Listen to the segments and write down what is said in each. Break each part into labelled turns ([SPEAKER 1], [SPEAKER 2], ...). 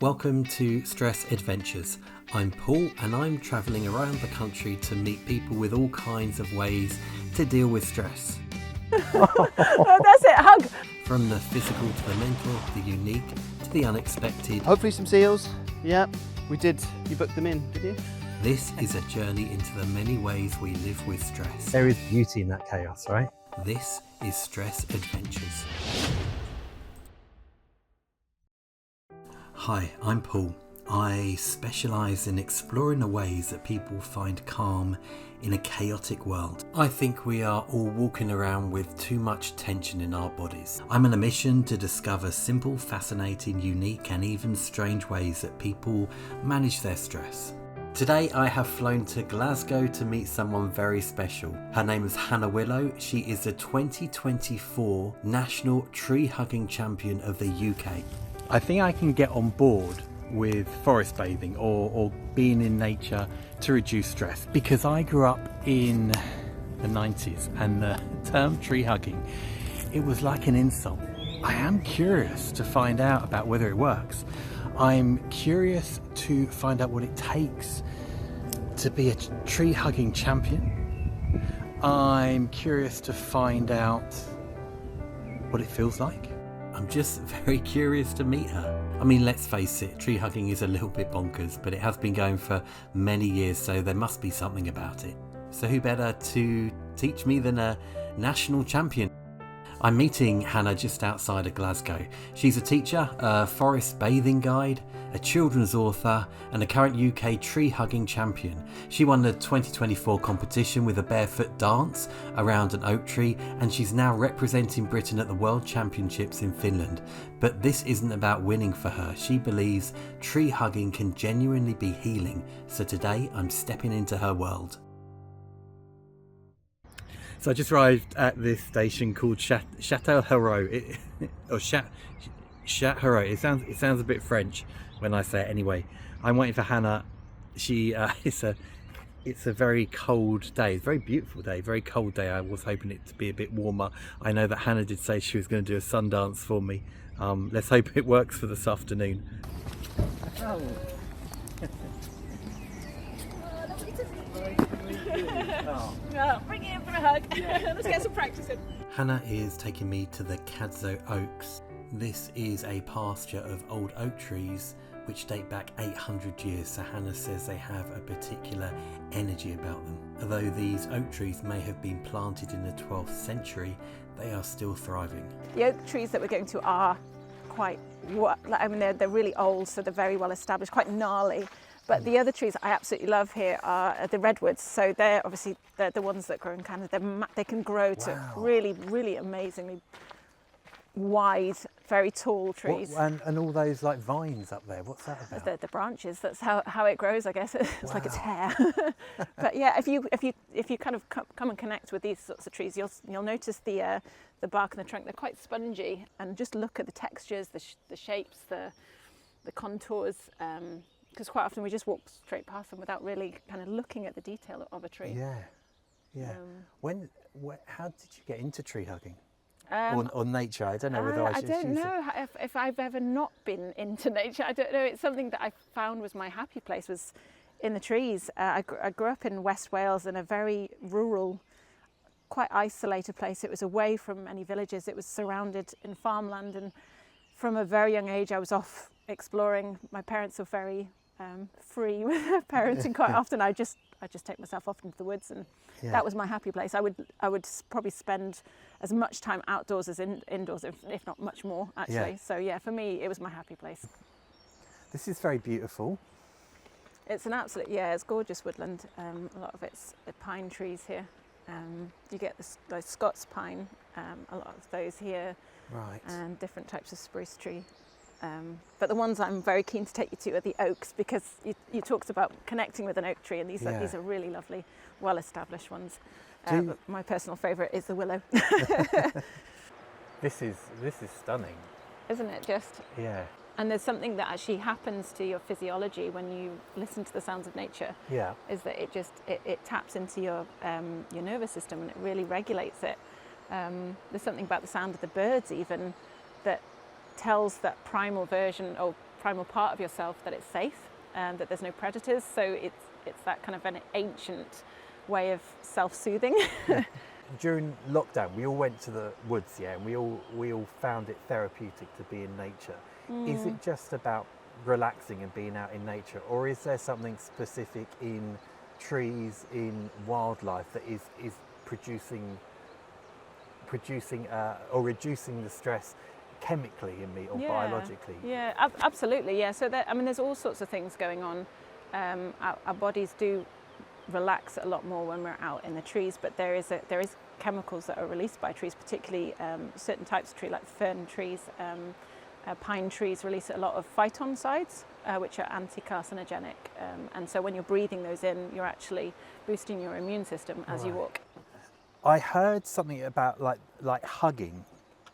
[SPEAKER 1] Welcome to Stress Adventures. I'm Paul and I'm travelling around the country to meet people with all kinds of ways to deal with stress.
[SPEAKER 2] Oh, that's it, hug!
[SPEAKER 1] From the physical to the mental, the unique to the unexpected.
[SPEAKER 3] Hopefully some seals. Yeah, we did. You booked them in, did you?
[SPEAKER 1] This is a journey into the many ways we live with stress.
[SPEAKER 4] There is beauty in that chaos, right?
[SPEAKER 1] This is Stress Adventures. Hi, I'm Paul. I specialise in exploring the ways that people find calm in a chaotic world. I think we are all walking around with too much tension in our bodies. I'm on a mission to discover simple, fascinating, unique and even strange ways that people manage their stress. Today I have flown to Glasgow to meet someone very special. Her name is Hannah Willow. She is the 2024 National Tree Hugging Champion of the UK.
[SPEAKER 4] I think I can get on board with forest bathing or being in nature to reduce stress, because I grew up in the 90s and the term tree hugging, it was like an insult. I am curious to find out about whether it works. I'm curious to find out what it takes to be a tree hugging champion. I'm curious to find out what it feels like.
[SPEAKER 1] I'm just very curious to meet her. I mean, let's face it, tree hugging is a little bit bonkers, but it has been going for many years, so there must be something about it. So who better to teach me than a national champion? I'm meeting Hannah just outside of Glasgow. She's a teacher, a forest bathing guide, a children's author and a current UK tree hugging champion. She won the 2024 competition with a barefoot dance around an oak tree, and she's now representing Britain at the World Championships in Finland. But this isn't about winning for her. She believes tree hugging can genuinely be healing. So today I'm stepping into her world.
[SPEAKER 4] So I just arrived at this station called Château-Herault, or Château-Herault. It sounds a bit French when I say it. Anyway, I'm waiting for Hannah. It's a very cold day. It's a very beautiful day, very cold day. I was hoping it to be a bit warmer. I know that Hannah did say she was going to do a sun dance for me. Let's hope it works for this afternoon.
[SPEAKER 2] Oh. Oh, bring it in for a hug. Let's get some practice in.
[SPEAKER 1] Hannah is taking me to the Glasgow Oaks. This is a pasture of old oak trees which date back 800 years, so Hannah says they have a particular energy about them. Although these oak trees may have been planted in the 12th century, they are still thriving.
[SPEAKER 2] The oak trees that we're going to are quite, they're really old, so they're very well established, quite gnarly. But the other trees I absolutely love here are the redwoods. So they're the ones that grow in Canada. They can grow to really, really amazingly wide, very tall trees.
[SPEAKER 4] And all those like vines up there, what's that about?
[SPEAKER 2] The branches. That's how it grows, I guess. It's like its hair. But yeah, if you kind of come and connect with these sorts of trees, you'll notice the bark and the trunk. They're quite spongy, and just look at the textures, the shapes, the contours. Because quite often we just walk straight past them without really kind of looking at the detail of a tree.
[SPEAKER 4] Yeah. How did you get into tree hugging? Or nature? I don't know
[SPEAKER 2] whether I don't know if I've ever not been into nature. I don't know. It's something that I found was my happy place, was in the trees. I grew up in West Wales in a very rural, quite isolated place. It was away from any villages. It was surrounded in farmland, and from a very young age I was off exploring. My parents were very free with their parenting. Quite often I just take myself off into the woods, and that was my happy place. I would probably spend as much time outdoors as indoors, if not much more actually. So yeah, for me it was my happy place.
[SPEAKER 4] This is very beautiful.
[SPEAKER 2] It's an absolute, it's gorgeous woodland. A lot of it's pine trees here. You get the Scots pine, a lot of those here,
[SPEAKER 4] right,
[SPEAKER 2] and different types of spruce tree. But the ones I'm very keen to take you to are the oaks, because you talked about connecting with an oak tree, and these are really lovely, well-established ones. But my personal favourite is the willow.
[SPEAKER 4] This is stunning,
[SPEAKER 2] isn't it? Just And there's something that actually happens to your physiology when you listen to the sounds of nature. Is that it taps into your nervous system, and it really regulates it. There's something about the sound of the birds even that tells that primal version, or primal part of yourself that it's safe and that there's no predators. So it's that kind of an ancient way of self-soothing.
[SPEAKER 1] During lockdown, we all went to the woods, yeah, and we all found it therapeutic to be in nature. Is it just about relaxing and being out in nature, or is there something specific in trees, in wildlife, that is producing or reducing the stress chemically in me or biologically?
[SPEAKER 2] Yeah, absolutely. Yeah. So there's all sorts of things going on. Our bodies do relax a lot more when we're out in the trees, but there is chemicals that are released by trees, particularly certain types of tree, like fern trees. Pine trees release a lot of phytoncides, which are anti-carcinogenic, and so when you're breathing those in, you're actually boosting your immune system as you walk.
[SPEAKER 1] I heard something about like hugging,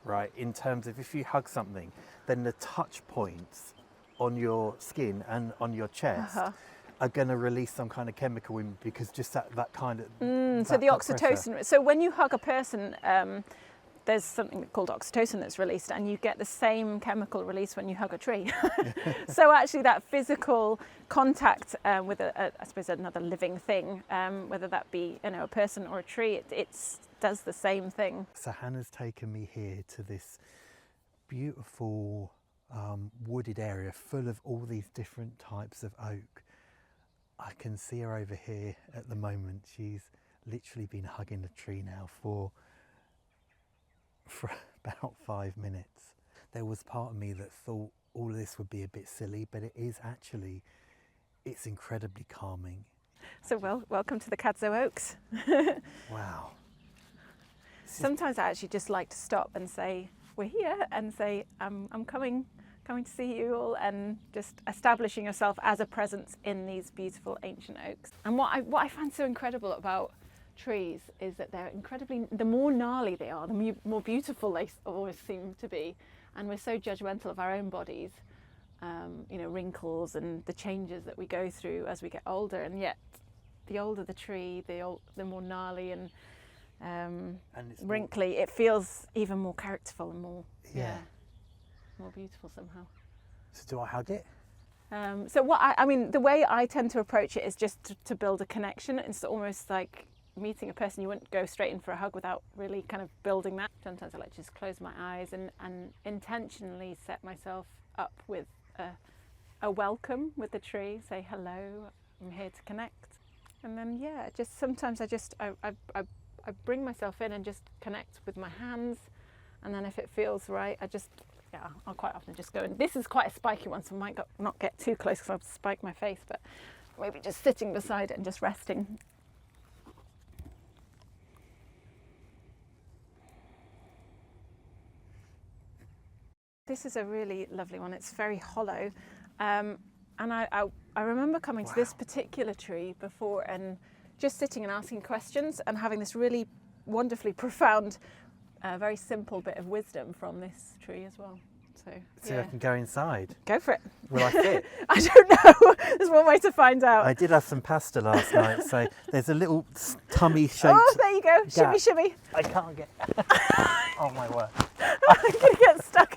[SPEAKER 1] right? In terms of if you hug something, then the touch points on your skin and on your chest are going to release some kind of chemical in, because just that kind of
[SPEAKER 2] so the oxytocin. Pressure. So when you hug a person, there's something called oxytocin that's released, and you get the same chemical release when you hug a tree. So actually that physical contact with I suppose another living thing, whether that be a person or a tree, it does the same thing.
[SPEAKER 1] So Hannah's taken me here to this beautiful wooded area full of all these different types of oak. I can see her over here at the moment. She's literally been hugging the tree now for about 5 minutes. There was part of me that thought all of this would be a bit silly, but it's incredibly calming.
[SPEAKER 2] So welcome to the Glasgow Oaks.
[SPEAKER 1] Wow.
[SPEAKER 2] Sometimes I actually just like to stop and say, we're here, and say, I'm coming to see you all, and just establishing yourself as a presence in these beautiful ancient oaks. And what I find so incredible about trees is that they're the more gnarly they are, the more beautiful they always seem to be. And we're so judgmental of our own bodies, wrinkles and the changes that we go through as we get older, and yet the older the tree, the more gnarly and wrinkly it feels, even more characterful and more more beautiful somehow.
[SPEAKER 1] So do I hug it?
[SPEAKER 2] So the way I tend to approach it is just to build a connection. It's almost like meeting a person. You wouldn't go straight in for a hug without really kind of building that. Sometimes I like to just close my eyes and intentionally set myself up with a welcome with the tree. Say hello, I'm here to connect. And then just sometimes I bring myself in and just connect with my hands, and then if it feels right, I'll quite often just go in. This is quite a spiky one, so I might not get too close because I'll spike my face, but maybe just sitting beside it and just resting. This is a really lovely one. It's very hollow, and I remember coming to this particular tree before and just sitting and asking questions and having this really wonderfully profound, very simple bit of wisdom from this tree as well. So
[SPEAKER 1] I can go inside.
[SPEAKER 2] Go for it.
[SPEAKER 1] Will I fit?
[SPEAKER 2] I don't know. There's one way to find out.
[SPEAKER 1] I did have some pasta last night, so there's a little tummy shaped.
[SPEAKER 2] Oh, there you go.
[SPEAKER 1] Gap.
[SPEAKER 2] Shimmy, shimmy.
[SPEAKER 1] I can't get. Oh my word.
[SPEAKER 2] I'm gonna get stuck.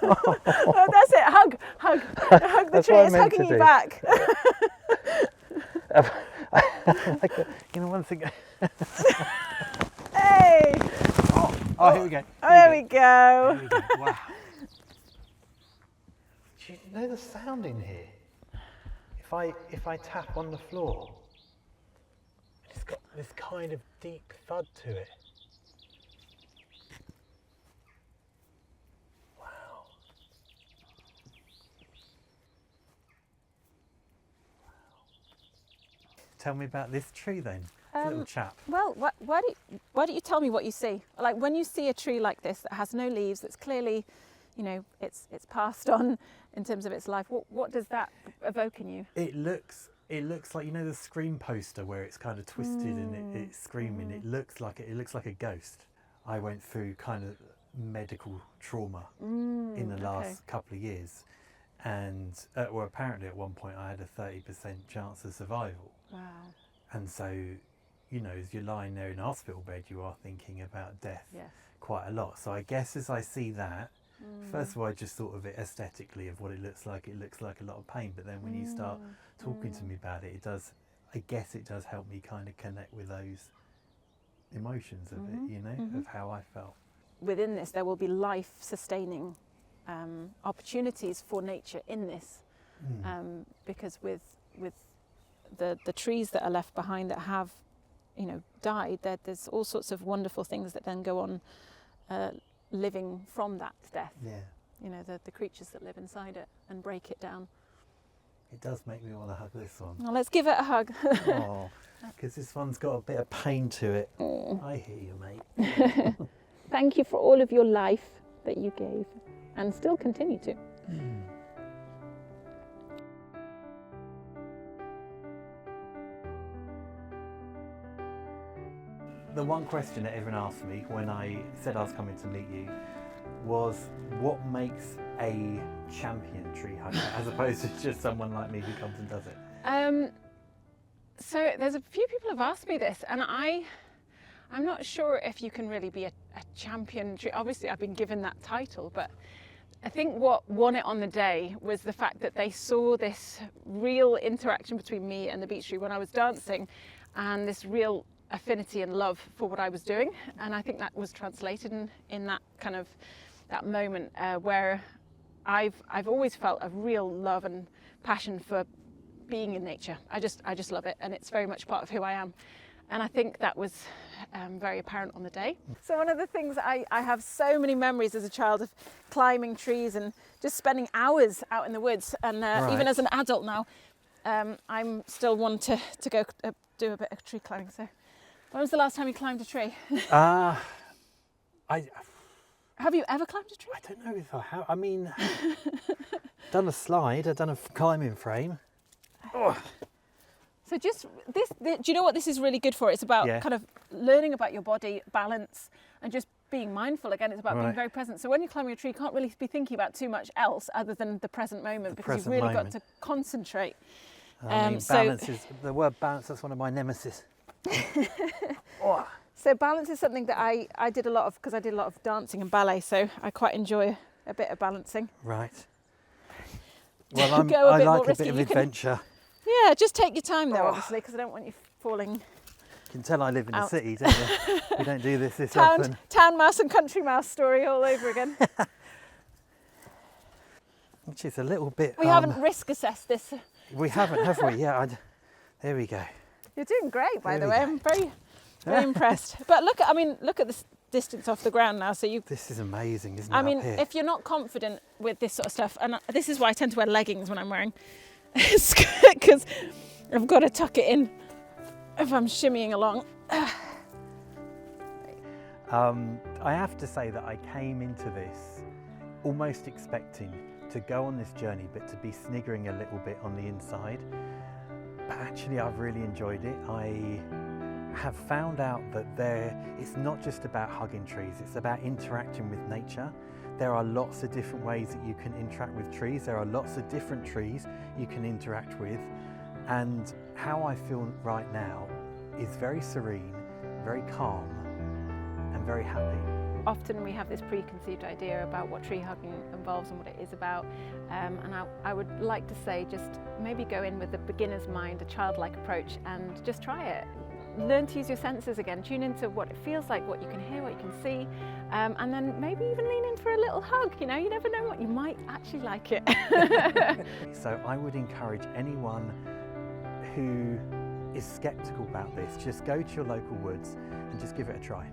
[SPEAKER 2] Oh, that's it. Hug the
[SPEAKER 1] That's
[SPEAKER 2] tree.
[SPEAKER 1] what I
[SPEAKER 2] It's
[SPEAKER 1] meant
[SPEAKER 2] hugging
[SPEAKER 1] to
[SPEAKER 2] you
[SPEAKER 1] do.
[SPEAKER 2] back.
[SPEAKER 1] One thing.
[SPEAKER 2] Hey.
[SPEAKER 1] Oh, here we go.
[SPEAKER 2] There we go.
[SPEAKER 1] There we go. Wow. Do you know the sound in here? If I tap on the floor, it's got this kind of deep thud to it. Wow. Tell me about this tree then, little chap.
[SPEAKER 2] Well, why don't you tell me what you see? Like when you see a tree like this that has no leaves, that's clearly, it's passed on in terms of its life. What does that evoke in you?
[SPEAKER 1] It looks like the Scream poster where it's kind of twisted and it's screaming. It looks like a ghost. I went through kind of medical trauma in the last couple of years, and apparently at one point I had a 30% chance of survival.
[SPEAKER 2] Wow.
[SPEAKER 1] And so, as you're lying there in a hospital bed, you are thinking about death quite a lot. So I guess as I see that, First of all, I just thought of it aesthetically of what it looks like. It looks like a lot of pain, but then when you start talking to me about it, I guess it does help me kind of connect with those emotions of it, you know, of how I felt.
[SPEAKER 2] Within this, there will be life-sustaining opportunities for nature in this, because with the trees that are left behind that have, you know, died, there's all sorts of wonderful things that then go on living from that death.
[SPEAKER 1] Yeah.
[SPEAKER 2] You know, the creatures that live inside it and break it down.
[SPEAKER 1] It does make me want to hug this one.
[SPEAKER 2] Well, let's give it a hug.
[SPEAKER 1] Oh, because this one's got a bit of pain to it. I hear you, mate.
[SPEAKER 2] Thank you for all of your life that you gave and still continue to.
[SPEAKER 1] The one question that everyone asked me when I said I was coming to meet you was, what makes a champion tree hugger as opposed to just someone like me who comes and does it?
[SPEAKER 2] So there's a few people have asked me this, and I'm not sure if you can really be a champion tree. Obviously, I've been given that title, but I think what won it on the day was the fact that they saw this real interaction between me and the beech tree when I was dancing, and this real affinity and love for what I was doing. And I think that was translated in that kind of that moment where I've always felt a real love and passion for being in nature. I just love it, and it's very much part of who I am. And I think that was very apparent on the day. So one of the things, I have so many memories as a child of climbing trees and just spending hours out in the woods. And even as an adult now, I'm still one to go do a bit of tree climbing. So when was the last time you climbed a tree? Have you ever climbed a tree?
[SPEAKER 1] I don't know if I have. I mean, done a slide, I've done a climbing frame. Oh.
[SPEAKER 2] So just do you know what this is really good for? It's about kind of learning about your body, balance, and just being mindful. Again, it's about being very present. So when you're climbing a tree, you can't really be thinking about too much else other than the present moment, because you've really got to concentrate.
[SPEAKER 1] I mean, balance is, the word balance, that's one of my nemesis.
[SPEAKER 2] So balance is something that I did a lot of, because I did a lot of dancing and ballet, so I quite enjoy a bit of balancing.
[SPEAKER 1] Right. Well, I like a bit of adventure.
[SPEAKER 2] Yeah, just take your time though, obviously, because I don't want you falling.
[SPEAKER 1] You can tell I live in the city, don't you? We don't do this often.
[SPEAKER 2] Town mouse and country mouse story all over again.
[SPEAKER 1] Which is a little bit...
[SPEAKER 2] We haven't risk assessed this.
[SPEAKER 1] We haven't, have we? Yeah, there we go.
[SPEAKER 2] You're doing great, by the way. I'm very impressed. But look at this distance off the ground now. So
[SPEAKER 1] This is amazing, isn't it?
[SPEAKER 2] I mean, if you're not confident with this sort of stuff, and this is why I tend to wear leggings when I'm wearing because I've got to tuck it in if I'm shimmying along.
[SPEAKER 1] I have to say that I came into this almost expecting to go on this journey, but to be sniggering a little bit on the inside. But actually, I've really enjoyed it. I have found out that it's not just about hugging trees, it's about interacting with nature. There are lots of different ways that you can interact with trees. There are lots of different trees you can interact with. And how I feel right now is very serene, very calm, and very happy.
[SPEAKER 2] Often we have this preconceived idea about what tree hugging involves and what it is about. And I would like to say, just maybe go in with a beginner's mind, a childlike approach, and just try it. Learn to use your senses again, tune into what it feels like, what you can hear, what you can see, and then maybe even lean in for a little hug. You know, you never know what, you might actually like it.
[SPEAKER 1] So I would encourage anyone who is sceptical about this, just go to your local woods and just give it a try.